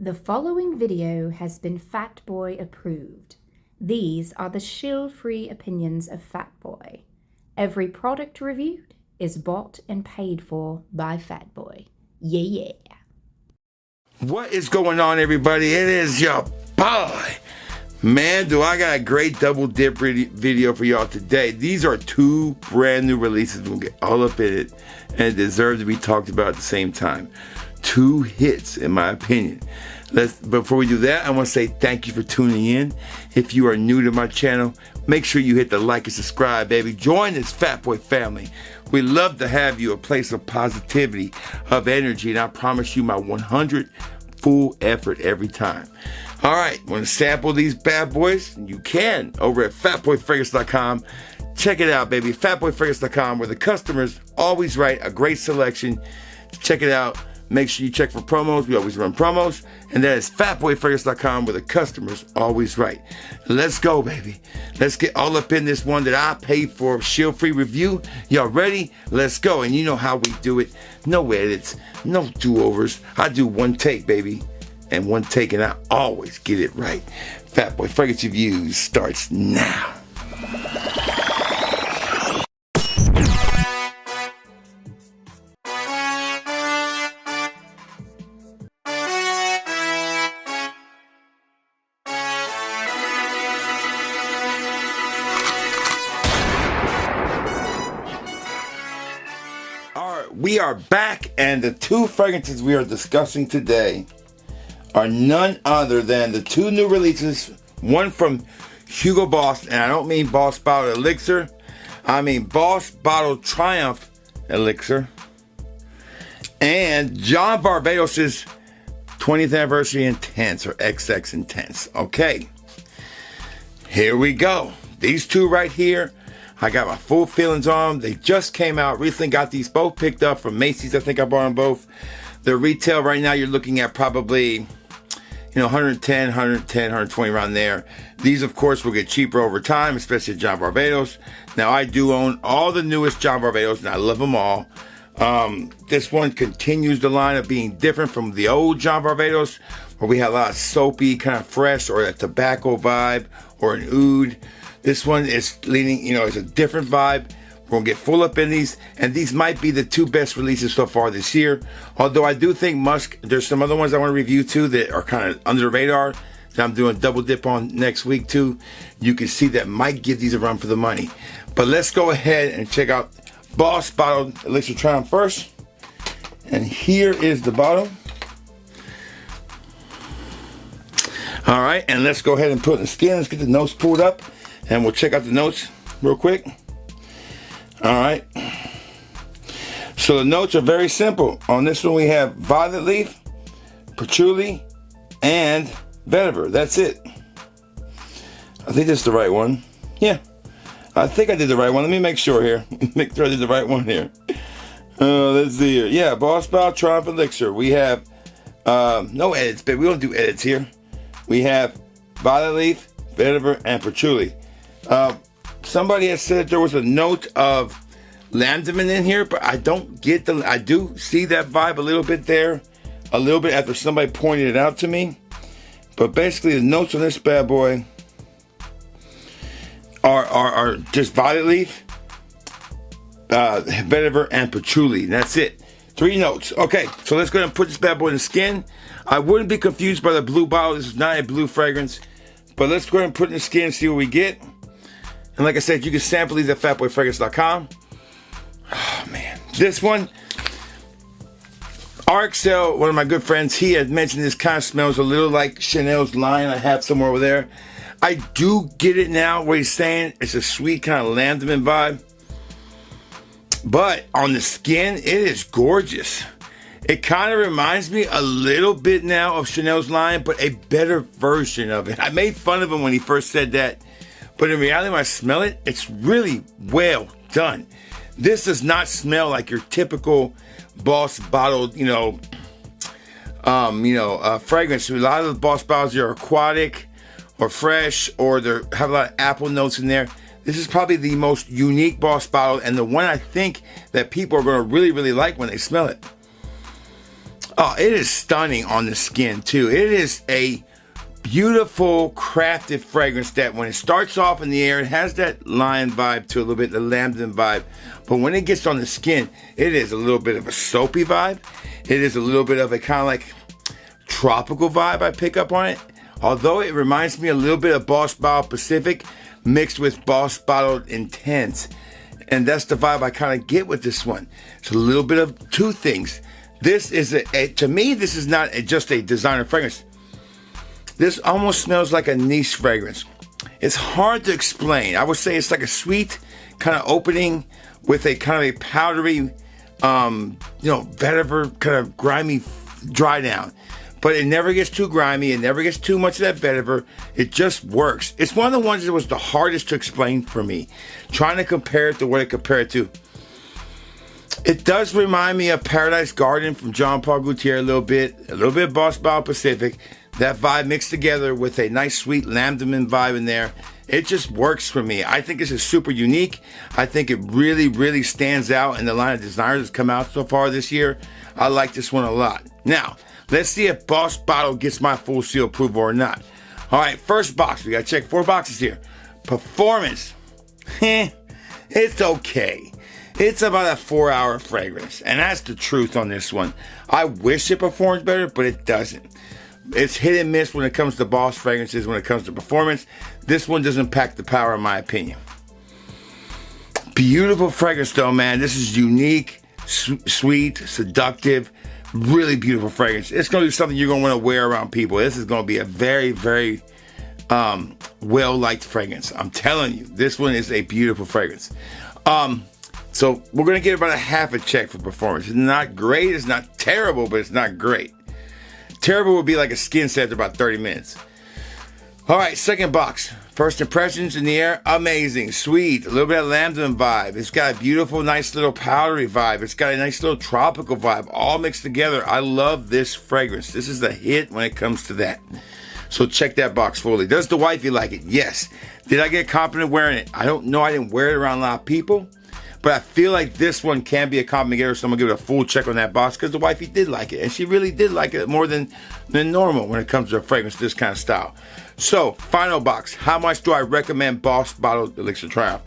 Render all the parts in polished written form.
The following video has been Fatboy approved. These are the shill-free opinions of Fatboy. Every product reviewed is bought and paid for by Fatboy. Yeah. What is going on, everybody? It is your boy. Man, do I got a great double dip video for y'all today. These are two brand new releases. We'll get all up in it and deserve to be talked about at the same time. Two hits, in my opinion. Before we do that, I want to say thank you for tuning in. If you are new to my channel, make sure you hit the like and subscribe, baby. Join this Fatboy family. We love to have you, a place of positivity, of energy, and I promise you my 100 full effort every time. All right, want to sample these bad boys? You can over at fatboyfragrance.com. Check it out, baby. Fatboyfragrance.com, where the customers always write a great selection. Check it out. Make sure you check for promos. We always run promos. And that is fatboyfragrance.com, where the customers always right. Let's go, baby. Let's get all up in this one that I paid for, shield-free review. Y'all ready? Let's go. And you know how we do it. No edits, no do-overs. I do one take, baby. And one take, and I always get it right. Fatboy Fragrance Reviews starts now. We are back, and the two fragrances we are discussing today are none other than the two new releases. One from Hugo Boss, and I don't mean Boss Bottled Elixir. I mean Boss Bottled Triumph Elixir. And John Varvatos' 20th Anniversary Intense, or XX Intense. Okay, here we go. These two right here, I got my full feelings on them. They just came out. Recently got these both picked up from Macy's. I think I bought them both. The retail right now, you're looking at probably, 110, 120 around there. These, of course, will get cheaper over time, especially at John Varvatos. Now, I do own all the newest John Varvatos, and I love them all. This one continues the line of being different from the old John Varvatos, where we had a lot of soapy, kind of fresh, or a tobacco vibe, or an oud. This one is leaning, it's a different vibe. We're going to get full up in these, and these might be the two best releases so far this year. Although I do think Musk, there's some other ones I want to review too that are kind of under the radar that I'm doing double dip on next week too. You can see that might give these a run for the money. But let's go ahead and check out Boss Bottled Elixir Triumph first. And here is the bottle. All right, and let's go ahead and put it in the skin. Let's get the notes pulled up. And we'll check out the notes real quick. All right. So the notes are very simple. On this one, we have violet leaf, patchouli, and vetiver. That's it. I think that's the right one. Yeah. I think I did the right one. Let me make sure here. Make sure I did the right one here. Let's see here. Yeah, Boss Bottled Triumph Elixir. We have no edits, baby. We don't do edits here. We have violet leaf, vetiver, and patchouli. Somebody has said there was a note of lamdamen in here, but I don't get I do see that vibe a little bit there, a little bit after somebody pointed it out to me. But basically the notes on this bad boy are just violet leaf, vetiver, and patchouli. That's it. 3 notes. Okay, so let's go ahead and put this bad boy in the skin. I wouldn't be confused by the blue bottle. This is not a blue fragrance. But let's go ahead and put it in the skin and see what we get. And like I said, you can sample these at fatboyfragrance.com. Oh, man. This one, RXL, one of my good friends, he had mentioned this kind of smells a little like Chanel's line I have somewhere over there. I do get it now, what he's saying. It's a sweet kind of lamdamen vibe. But on the skin, it is gorgeous. It kind of reminds me a little bit now of Chanel's line, but a better version of it. I made fun of him when he first said that. But in reality, when I smell it, it's really well done. This does not smell like your typical Boss Bottled, fragrance. A lot of the Boss Bottles are aquatic or fresh, or they have a lot of apple notes in there. This is probably the most unique Boss Bottle, and the one I think that people are going to really, really like when they smell it. Oh, it is stunning on the skin too. It is a beautiful crafted fragrance that when it starts off in the air, it has that lion vibe to a little bit, the lamdan vibe. But when it gets on the skin, it is a little bit of a soapy vibe. It is a little bit of a kind of like tropical vibe I pick up on it. Although it reminds me a little bit of Boss Bottle Pacific mixed with Boss Bottle Intense. And that's the vibe I kind of get with this one. It's a little bit of two things. This is to me, this is not just a designer fragrance. This almost smells like a niche fragrance. It's hard to explain. I would say it's like a sweet kind of opening with a kind of a powdery, vetiver kind of grimy dry down. But it never gets too grimy. It never gets too much of that vetiver. It just works. It's one of the ones that was the hardest to explain for me. Trying to compare it to what it compared to. It does remind me of Paradise Garden from Jean Paul Gaultier a little bit of Boss Bottle Pacific. That vibe mixed together with a nice sweet lamdaman vibe in there. It just works for me. I think this is super unique. I think it really, really stands out in the line of designers that's come out so far this year. I like this one a lot. Now, let's see if Boss Bottle gets my full seal approval or not. All right, first box. We got to check 4 boxes here. Performance. It's okay. It's about a 4-hour fragrance, and that's the truth on this one. I wish it performs better, but it doesn't. It's hit and miss when it comes to Boss fragrances, when it comes to performance. This one doesn't pack the power, in my opinion. Beautiful fragrance, though, man. This is unique, sweet, seductive, really beautiful fragrance. It's going to be something you're going to want to wear around people. This is going to be a very, very well-liked fragrance. I'm telling you, this one is a beautiful fragrance. So we're going to get about a half a check for performance. It's not great. It's not terrible, but it's not great. Terrible would be like a skin set after about 30 minutes. All right, second box. First impressions in the air, amazing, sweet, a little bit of lamdan vibe. It's got a beautiful, nice little powdery vibe. It's got a nice little tropical vibe, all mixed together. I love this fragrance. This is a hit when it comes to that. So check that box fully. Does the wifey like it? Yes. Did I get confident wearing it? I don't know. I didn't wear it around a lot of people. But I feel like this one can be a compliment getter, so I'm going to give it a full check on that box because the wifey did like it. And she really did like it more than normal when it comes to a fragrance this kind of style. So, final box. How much do I recommend Boss Bottle Elixir Triumph?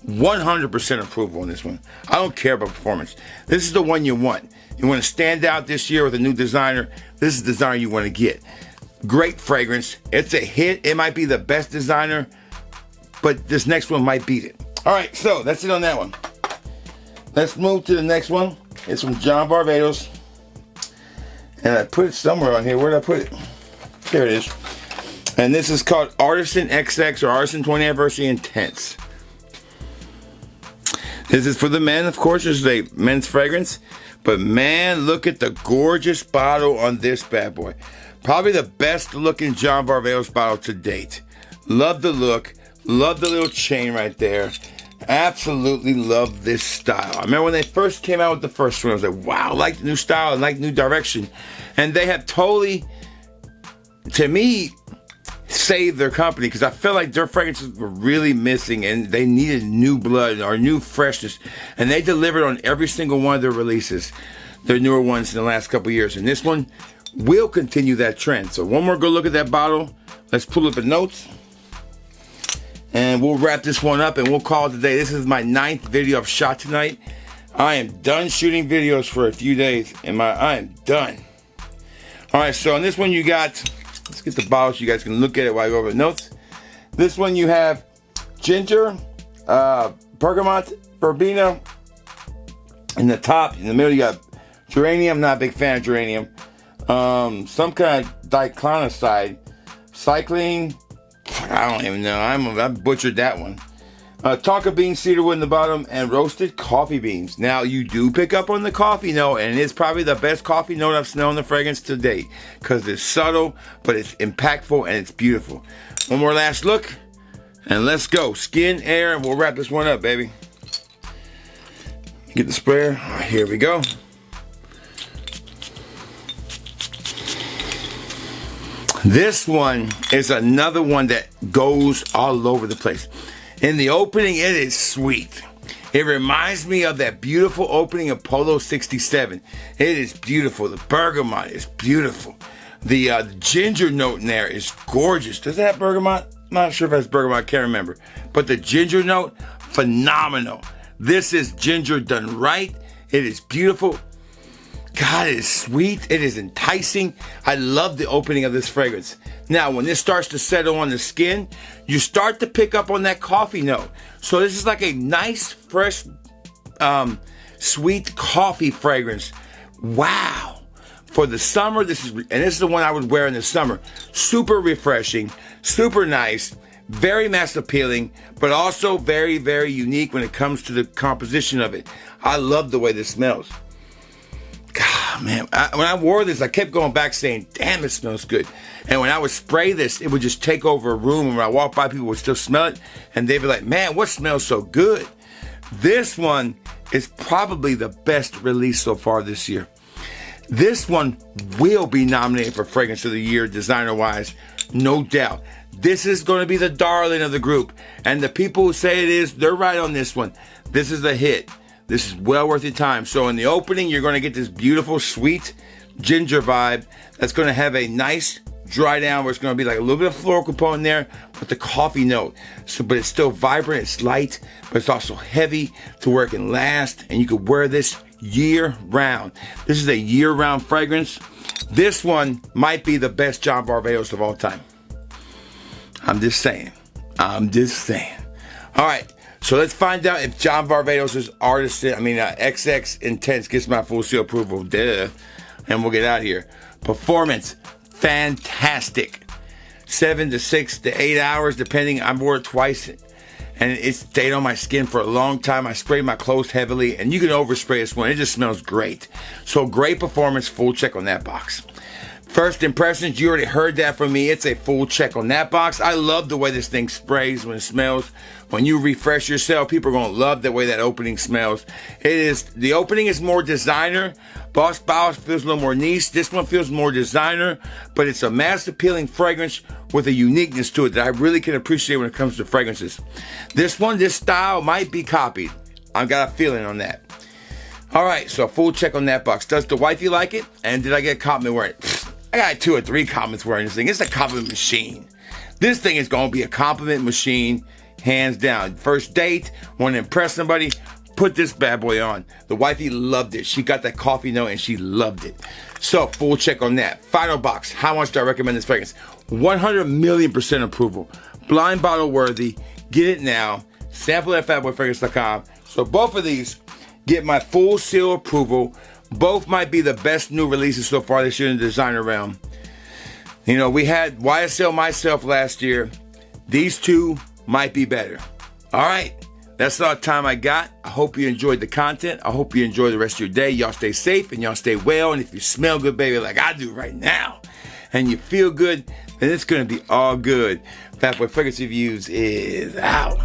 100% approval on this one. I don't care about performance. This is the one you want. You want to stand out this year with a new designer. This is the designer you want to get. Great fragrance. It's a hit. It might be the best designer, but this next one might beat it. All right, so that's it on that one. Let's move to the next one. It's from John Varvatos. And I put it somewhere on here. Where did I put it? There it is. And this is called Artisan XX or Artisan 20th Anniversary Intense. This is for the men, of course. This is a men's fragrance. But man, look at the gorgeous bottle on this bad boy. Probably the best looking John Varvatos bottle to date. Love the look. Love the little chain right there. Absolutely love this style. I remember when they first came out with the first one, I was like, wow, I like the new style, I like the new direction. And they have totally, to me, saved their company because I feel like their fragrances were really missing and they needed new blood or new freshness. And they delivered on every single one of their releases, their newer ones in the last couple of years. And this one will continue that trend. So one more good look at that bottle. Let's pull up the notes. And we'll wrap this one up and we'll call it a day. This is my 9th video I've shot tonight. I am done shooting videos for a few days. I am done. Alright, so on this one you got, let's get the bottle so you guys can look at it while I go over the notes. This one you have ginger, bergamot, verbena. In the top, in the middle you got geranium. Not a big fan of geranium. Some kind of diclonoside. Cycling. I don't even know. I butchered that one. Tonka bean, cedarwood in the bottom, and roasted coffee beans. Now, you do pick up on the coffee note, and it's probably the best coffee note I've smelled in the fragrance to date. Because it's subtle, but it's impactful, and it's beautiful. One more last look, and let's go. Skin, air, and we'll wrap this one up, baby. Get the sprayer. Here we go. This one is another one that goes all over the place. In the opening, it is sweet. It reminds me of that beautiful opening of Polo 67. It is beautiful. The bergamot is beautiful. The ginger note in there is gorgeous. Does it have bergamot? I'm not sure if it has bergamot. I can't remember. But the ginger note, phenomenal. This is ginger done right. It is beautiful. God, it is sweet. It is enticing. I love the opening of this fragrance. Now, when this starts to settle on the skin, you start to pick up on that coffee note. So this is like a nice, fresh, sweet coffee fragrance. Wow. For the summer, this is the one I would wear in the summer. Super refreshing, super nice, very mass appealing, but also very, very unique when it comes to the composition of it. I love the way this smells. God, man, when I wore this, I kept going back saying, damn, it smells good. And when I would spray this, it would just take over a room. And when I walk by, people would still smell it. And they'd be like, man, what smells so good? This one is probably the best release so far this year. This one will be nominated for Fragrance of the Year, designer-wise, no doubt. This is going to be the darling of the group. And the people who say it is, they're right on this one. This is a hit. This is well worth your time. So in the opening, you're going to get this beautiful, sweet ginger vibe that's going to have a nice dry down where it's going to be like a little bit of floral component there with the coffee note. So, but it's still vibrant, it's light, but it's also heavy to where it can last. And you could wear this year round. This is a year round fragrance. This one might be the best John Varvatos of all time. I'm just saying. All right. So let's find out if John Varvatos' XX Intense gets my full seal approval. Duh. And we'll get out of here. Performance, fantastic. 7 to 6 to 8 hours, depending. I wore it twice, and it stayed on my skin for a long time. I sprayed my clothes heavily, and you can overspray this one. It just smells great. So great performance, full check on that box. First impressions, you already heard that from me. It's a full check on that box. I love the way this thing sprays when it smells. When you refresh yourself, people are going to love the way that opening smells. The opening is more designer. Boss Bauhaus feels a little more niche. This one feels more designer, but it's a mass appealing fragrance with a uniqueness to it that I really can appreciate when it comes to fragrances. This style might be copied. I've got a feeling on that. All right, so a full check on that box. Does the wifey like it? And did I get a compliment wearing it? I got 2 or 3 compliments wearing this thing. It's a compliment machine. This thing is going to be a compliment machine, hands down. First date, want to impress somebody, put this bad boy on. The wifey loved it. She got that coffee note and she loved it. So, full check on that. Final box. How much do I recommend this fragrance? 100,000,000% approval. Blind bottle worthy. Get it now. Sample at fatboyfragrance.com. So, both of these get my full seal approval. Both might be the best new releases so far this year in the designer realm. You know, we had YSL Myself last year. These two might be better. All right. That's all the time I got. I hope you enjoyed the content. I hope you enjoy the rest of your day. Y'all stay safe and y'all stay well. And if you smell good, baby, like I do right now, and you feel good, then it's going to be all good. Fatboy Fragrance Reviews is out.